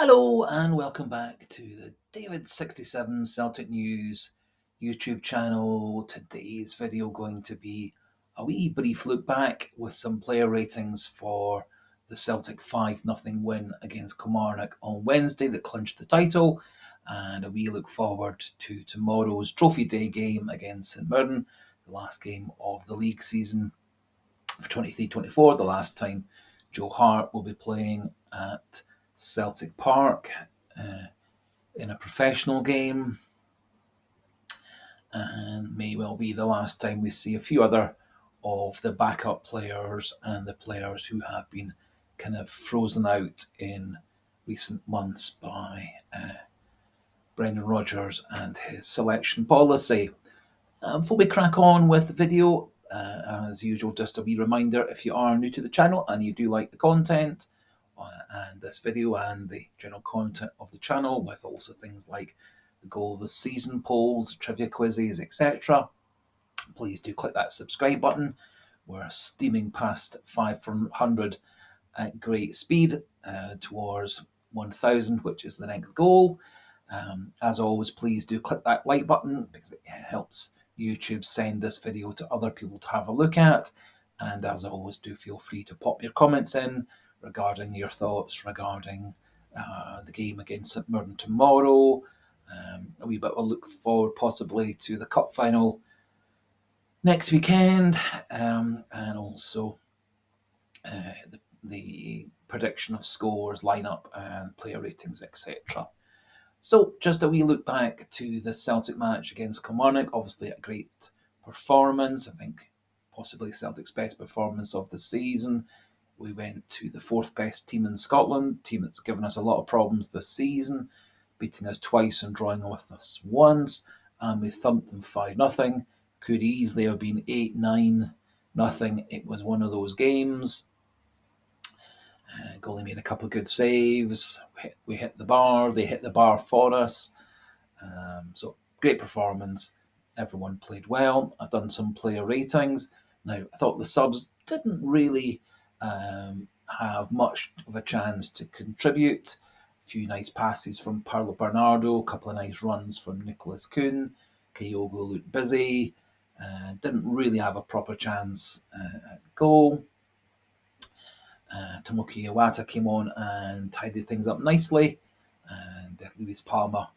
Hello and welcome back to the David67 Celtic News YouTube channel. Today's video going to be a wee brief look back with some player ratings for the Celtic 5-0 win against Kilmarnock on Wednesday that clinched the title, and a wee look forward to tomorrow's Trophy Day game against St Mirren, the last game of the league season for 23-24, the last time Joe Hart will be playing at Celtic Park in a professional game, and may well be the last time we see a few other of the backup players and the players who have been kind of frozen out in recent months by Brendan Rodgers and his selection policy. Before we crack on with the video, as usual, just a wee reminder, if you are new to the channel and you do like the content and this video and the general content of the channel, with also things like the goal of the season polls, trivia quizzes, etc., please do click that subscribe button. We're steaming past 500 at great speed towards 1,000, which is the next goal. As always, please do click that like button because it helps YouTube send this video to other people to have a look at. And as always, do feel free to pop your comments in regarding your thoughts regarding the game against St Mirren tomorrow. A wee bit of a look forward possibly to the cup final next weekend, and also the prediction of scores, lineup, and player ratings, etc. So, just a wee look back to the Celtic match against Kilmarnock. Obviously, a great performance. I think possibly Celtic's best performance of the season. We went to the fourth best team in Scotland, team that's given us a lot of problems this season, beating us twice and drawing with us once, and we thumped them 5-0. Could easily have been 8-9-0. It was one of those games. Goalie made a couple of good saves. We hit the bar. They hit the bar for us. So great performance. Everyone played well. I've done some player ratings. Now, I thought the subs didn't really have much of a chance to contribute. A few nice passes from Paolo Bernardo, a couple of nice runs from Nicholas Kuhn. Kyogo looked busy. Didn't really have a proper chance at goal. Tomoki Iwata came on and tidied things up nicely, and Luis Palma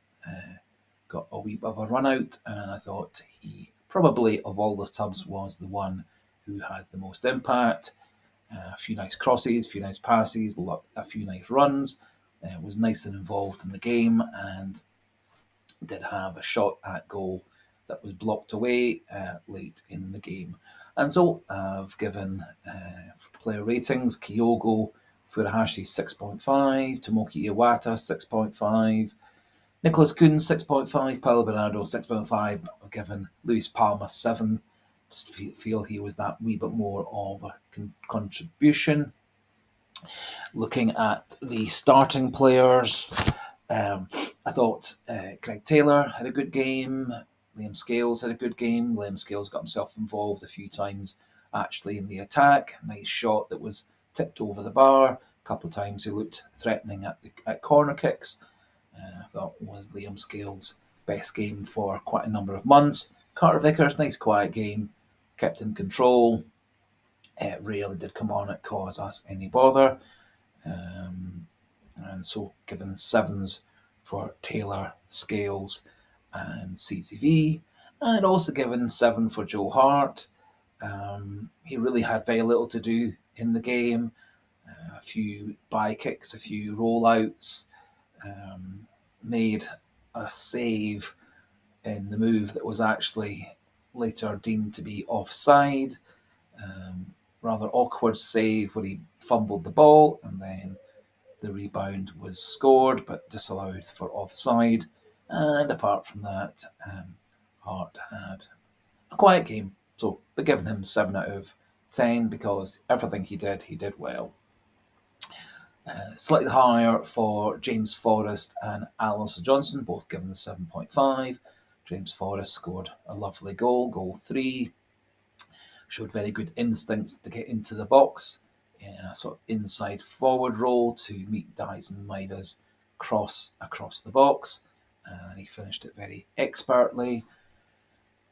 got a wee bit of a run out, and I thought he probably, of all the subs, was the one who had the most impact. A few nice crosses, a few nice passes, a few nice runs. Was nice and involved in the game, and did have a shot at goal that was blocked away late in the game. And so I've given for player ratings, Kyogo Furuhashi 6.5, Tomoki Iwata 6.5, Nicholas Kuhn 6.5, Paolo Bernardo 6.5. I've given Luis Palma 7. Just feel he was that wee bit more of a contribution. Looking at the starting players, I thought Greg Taylor had a good game. Liam Scales had a good game. Liam Scales got himself involved a few times actually in the attack. Nice shot that was tipped over the bar. A couple of times he looked threatening at corner kicks. I thought was Liam Scales' best game for quite a number of months. Carter Vickers, nice quiet game. Kept in control. Rarely did Kilmarnock cause us any bother. And so given 7s for Taylor, Scales, and CCV, and also given 7 for Joe Hart. He really had very little to do in the game. A few by kicks, a few rollouts, made a save in the move that was actually later deemed to be offside. Rather awkward save where he fumbled the ball, and then the rebound was scored but disallowed for offside. And apart from that, Hart had a quiet game. So, but giving him 7 out of 10 because everything he did well. Slightly higher for James Forrest and Alistair Johnson, both given 7.5. James Forrest scored a lovely goal, goal 3. Showed very good instincts to get into the box in a sort of inside forward role to meet Dyson Maida's cross across the box, and he finished it very expertly.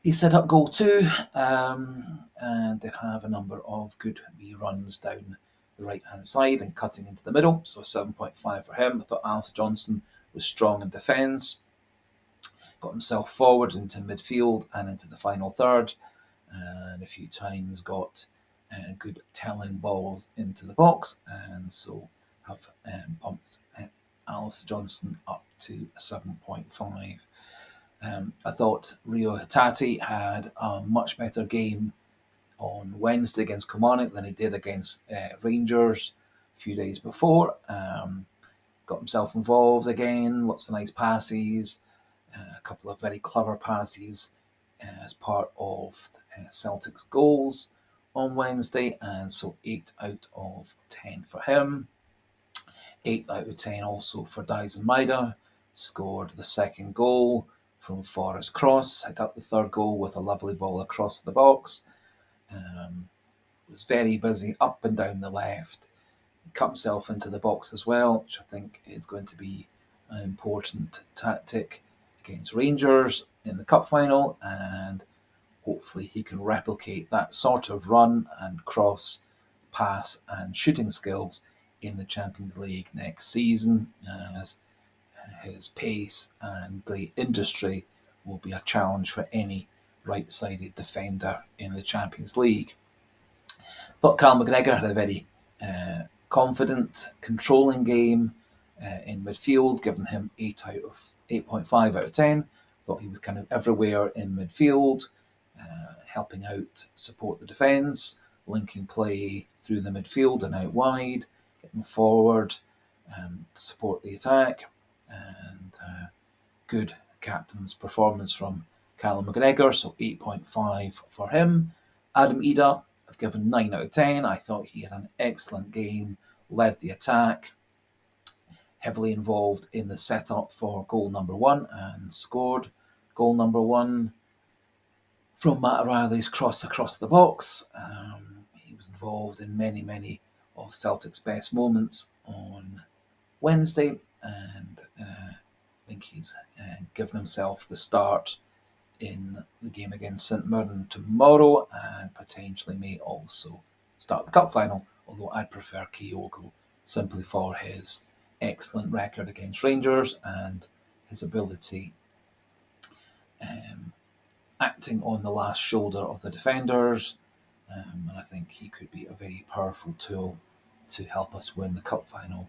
He set up goal 2 and did have a number of good wee runs down the right-hand side and cutting into the middle, so 7.5 for him. I thought Alice Johnson was strong in defence, got himself forward into midfield and into the final third, and a few times got good telling balls into the box, and so have bumped Alice Johnson up to a 7.5. I thought Rio Hitati had a much better game on Wednesday against Kilmarnock than he did against Rangers a few days before. Got himself involved again, lots of nice passes, a couple of very clever passes as part of Celtic's goals on Wednesday, and so 8 out of 10 for him. 8 out of 10 also for Dyson Maida, scored the second goal from Forest Cross, hit up the third goal with a lovely ball across the box. Was very busy up and down the left, cut himself into the box as well, which I think is going to be an important tactic against Rangers in the cup final, and hopefully he can replicate that sort of run and cross, pass and shooting skills in the Champions League next season, as his pace and great industry will be a challenge for any right-sided defender in the Champions League. Thought Cal McGregor had a very confident, controlling game in midfield, giving him 8.5 out of 10. Thought he was kind of everywhere in midfield, helping out, support the defence, linking play through the midfield and out wide, getting forward, support the attack, and good captain's performance from Callum McGregor, so 8.5 for him. Adam Ida, I've given 9 out of 10. I thought he had an excellent game, led the attack, heavily involved in the setup for goal number 1 and scored goal number 1 from Matt O'Reilly's cross across the box. He was involved in many of Celtic's best moments on Wednesday, and I think he's given himself the start in the game against St Mirren tomorrow, and potentially may also start the cup final, although I'd prefer Kyogo simply for his excellent record against Rangers and his ability acting on the last shoulder of the defenders, and I think he could be a very powerful tool to help us win the cup final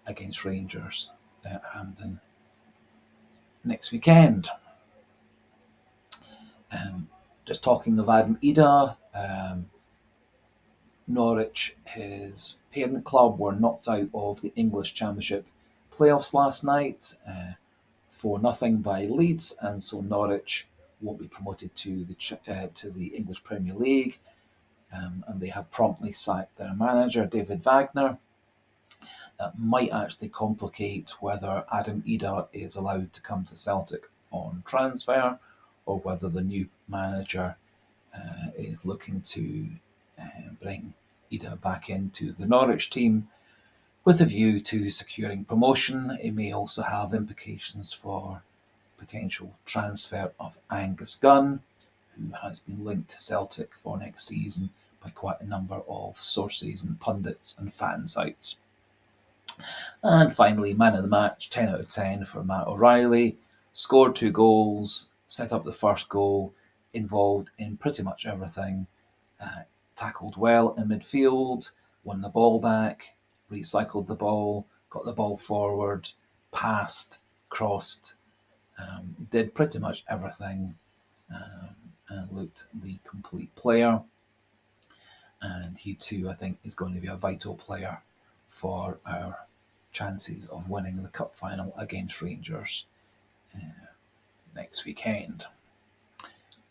against Rangers at Hampden next weekend. Just talking of Adam Ida, Norwich, his parent club, were knocked out of the English Championship playoffs last night, 4-0 by Leeds, and so Norwich won't be promoted to the English Premier League, and they have promptly sacked their manager, David Wagner. That might actually complicate whether Adam Ida is allowed to come to Celtic on transfer, or whether the new manager is looking to bring Ida back into the Norwich team with a view to securing promotion. It may also have implications for potential transfer of Angus Gunn, who has been linked to Celtic for next season by quite a number of sources and pundits and fan sites. And finally, man of the match, 10 out of 10 for Matt O'Reilly. Scored 2 goals, set up the first goal, involved in pretty much everything, tackled well in midfield, won the ball back, recycled the ball, got the ball forward, passed, crossed, did pretty much everything, and looked the complete player. And he too, I think, is going to be a vital player for our chances of winning the cup final against Rangers next weekend.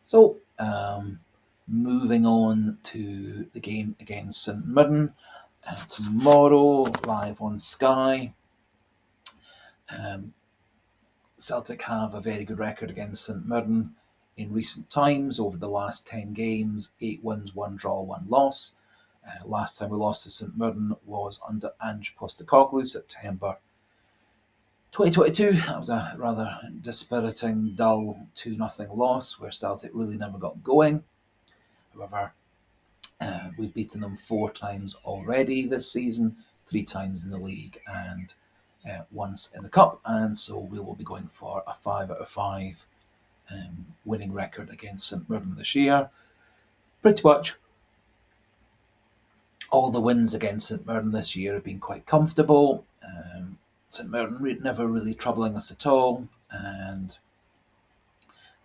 So, moving on to the game against St Mirren tomorrow, live on Sky. Celtic have a very good record against St Mirren in recent times. Over the last 10 games, 8 wins, 1 draw, 1 loss. Last time we lost to St Mirren was under Ange Postecoglou, September 2022, that was a rather dispiriting, dull 2-0 loss where Celtic really never got going. However, we've beaten them 4 times already this season, 3 times in the league and once in the cup, and so we will be going for a 5 out of 5 winning record against St Mirren this year. Pretty much all the wins against St Mirren this year have been quite comfortable. St Mirren never really troubling us at all, and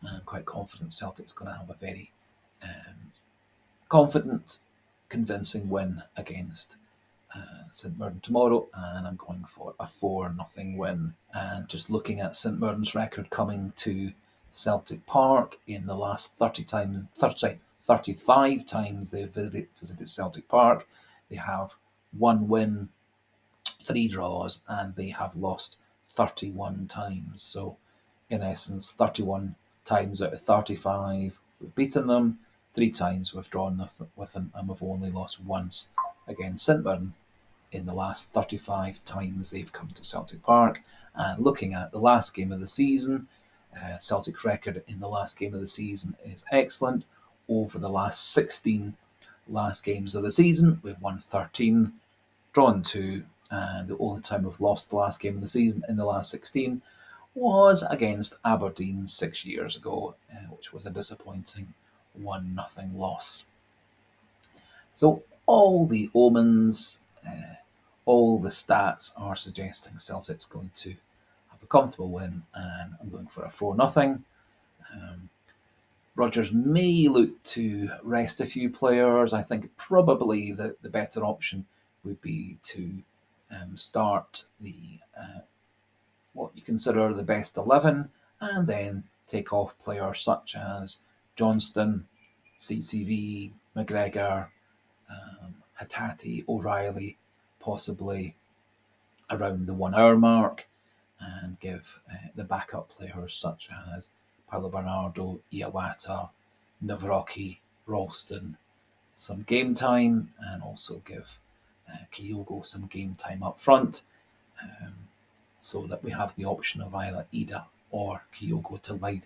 I'm quite confident Celtic's going to have a very confident, convincing win against St Mirren tomorrow, and I'm going for a 4-0 win. And just looking at St Mirren's record coming to Celtic Park in the last 35 times they've visited Celtic Park, they have 1 win, 3 draws, and they have lost 31 times. So, in essence, 31 times out of 35 we've beaten them, 3 times we've drawn with them, and we've only lost once against St Mirren in the last 35 times they've come to Celtic Park. And looking at the last game of the season, Celtic's record in the last game of the season is excellent. Over the last 16 last games of the season, we've won 13, drawn 2, and the only time we've lost the last game of the season in the last 16 was against Aberdeen 6 years ago, which was a disappointing 1-0 loss. So all the omens, all the stats are suggesting Celtic's going to have a comfortable win, and I'm going for a 4-0. Rodgers may look to rest a few players. I think probably the better option would be to start the what you consider the best 11, and then take off players such as Johnston, CCV, McGregor, Hatate, O'Reilly, possibly around the 1 hour mark, and give the backup players such as Paolo Bernardo, Iawata, Navrocki, Ralston some game time, and also give Kyogo some game time up front, so that we have the option of either Ida or Kyogo to lead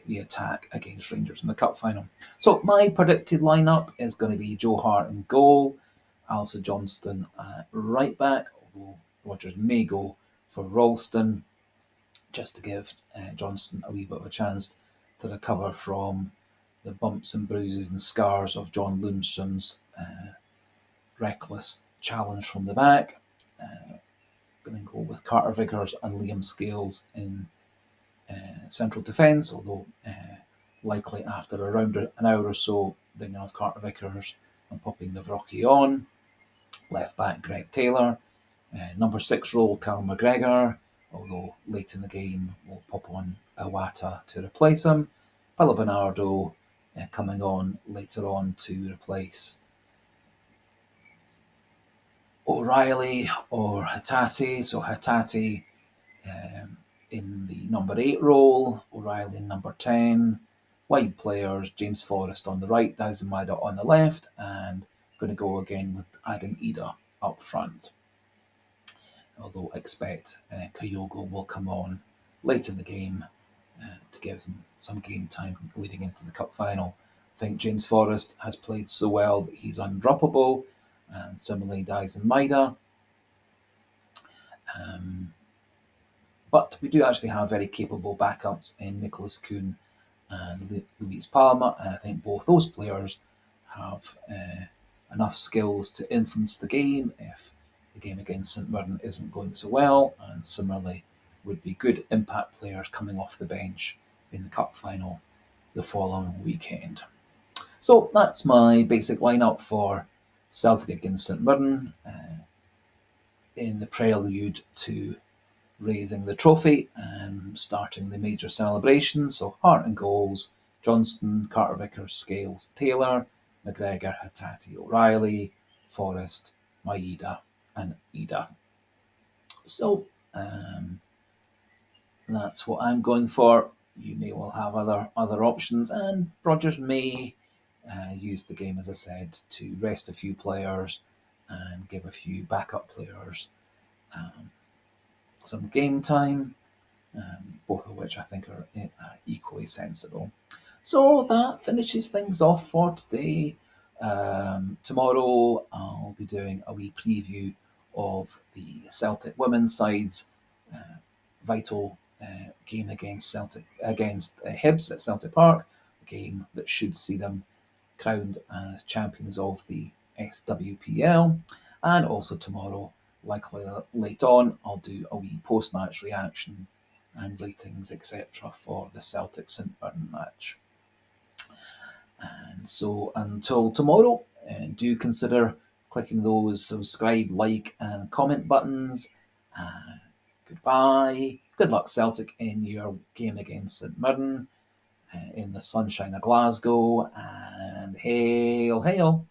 the attack against Rangers in the cup final. So my predicted lineup is going to be Joe Hart in goal, Alistair Johnston at right back, although Rodgers may go for Ralston just to give Johnston a wee bit of a chance to recover from the bumps and bruises and scars of John Lundstrom's reckless challenge from the back. Going to go with Carter Vickers and Liam Scales in central defence, although likely after around an hour or so, bringing off Carter Vickers and popping Navrocki on. Left back Greg Taylor. Number 6 role Cal McGregor, although late in the game we'll pop on Iwata to replace him. Paolo Bernardo coming on later on to replace O'Reilly or Hatate. So Hatate in the number 8 role, O'Reilly in number 10. Wide players, James Forrest on the right, Dyson Maida on the left, and going to go again with Adam Ida up front. Although I expect Kyogo will come on late in the game to give them some game time leading into the cup final. I think James Forrest has played so well that he's undroppable, and similarly Dyson Maida. But we do actually have very capable backups in Nicholas Kuhn and Luis Palma, and I think both those players have enough skills to influence the game if the game against St Mirren isn't going so well, and similarly would be good impact players coming off the bench in the cup final the following weekend. So that's my basic lineup for Celtic against St Mirren in the prelude to raising the trophy and starting the major celebrations. So Hart and goals, Johnston, Carter Vickers, Scales, Taylor, McGregor, Hatate, O'Reilly, Forrest, Maeda and Ida. So that's what I'm going for. You may well have other options, and Rodgers may use the game, as I said, to rest a few players and give a few backup players some game time, both of which I think are equally sensible. So that finishes things off for today. Tomorrow I'll be doing a wee preview of the Celtic women's side's vital game against Hibs at Celtic Park, a game that should see them crowned as champions of the SWPL. And also tomorrow, likely late on, I'll do a wee post-match reaction and ratings, etc., for the Celtic St Mirren match. And so until tomorrow, do consider clicking those subscribe, like, and comment buttons. Goodbye. Good luck, Celtic, in your game against St Mirren in the sunshine of Glasgow. And hail, hail.